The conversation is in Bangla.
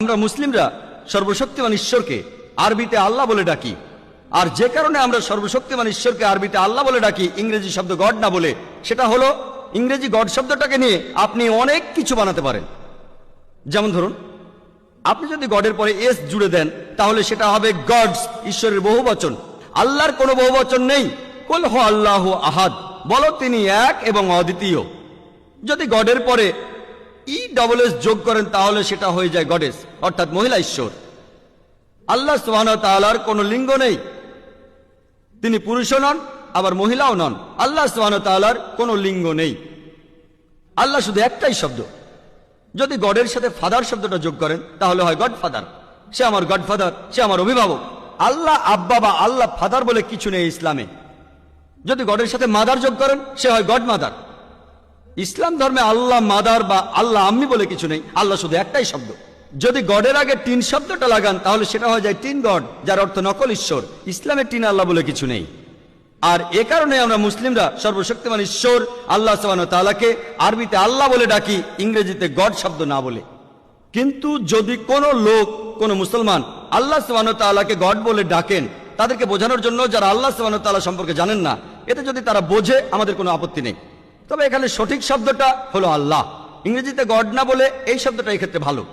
আমরা মুসলিমরা সর্বশক্তিমান ঈশ্বরকে আরবিতে আল্লাহ বলে ডাকি। আর যে কারণে আমরা সর্বশক্তিমান ঈশ্বরকে আরবিতে আল্লাহ বলে ডাকি, ইংরেজি শব্দ গড না বলে, সেটা হলো ইংরেজি গড শব্দটাকে নিয়ে আপনি অনেক কিছু বানাতে পারেন। যেমন ধরুন, আপনি যদি গডের পরে এস জুড়ে দেন তাহলে সেটা হবে গডস, ঈশ্বরের বহুবচন। আল্লাহর কোনো বহুবচন নেই। কুল হু আল্লাহু আহাদ, বলো তিনি এক এবং অদ্বিতীয়। যদি গডের পরে ESS যোগ করেন তাহলে সেটা হয়ে যায় গডেস, অর্থাৎ মহিলা ঈশ্বর। আল্লাহ সুবহানাহু ওয়া তাআলার কোনো লিঙ্গ নেই, তিনি পুরুষও নন আবার মহিলাও নন। আল্লাহ সুবহানাহু ওয়া তাআলার কোনো লিঙ্গ নেই। আল্লাহ শুধু একটাই শব্দ। যদি গডের সাথে ফাদার শব্দটা যোগ করেন তাহলে হয় গড ফাদার, সে আমার গড ফাদার, সে আমার অভিভাবক। আল্লাহ আব্বা বা আল্লাহ ফাদার বলে কিছু নেই ইসলামে। যদি গডের সাথে মাদার যোগ করেন সে হয় গড মাদার। ইসলাম ধর্মে আল্লাহ মাদার বা আল্লাহ আম্মি বলে কিছু নেই, আল্লাহ শুধু একটাই শব্দ। যদি গডের আগে টিন শব্দটা লাগান তাহলে সেটা হয়ে যায় টিন গড, যার অর্থ নকল ঈশ্বর। ইসলামে টিন আল্লাহ বলে কিছু নেই। আর এ কারণে আমরা মুসলিমরা সর্বশক্তিমান ঈশ্বর আল্লাহ সুবহানাহু ওয়া তাআলাকে আরবিতে আল্লাহ বলে ডাকি, ইংরেজিতে গড শব্দ না বলে। কিন্তু যদি কোনো লোক, কোনো মুসলমান আল্লাহ সুবহানাহু ওয়া তাআলাকে গড বলে ডাকেন, তাদেরকে বোঝানোর জন্য যারা আল্লাহ সুবহানাহু ওয়া তাআলা সম্পর্কে জানেন না, এতে যদি তারা বোঝে আমাদের কোনো আপত্তি নেই। তবে এখানে সঠিক শব্দটা হলো আল্লাহ, ইংরেজিতে গড না বলে এই শব্দটা এক্ষেত্রে ভালো।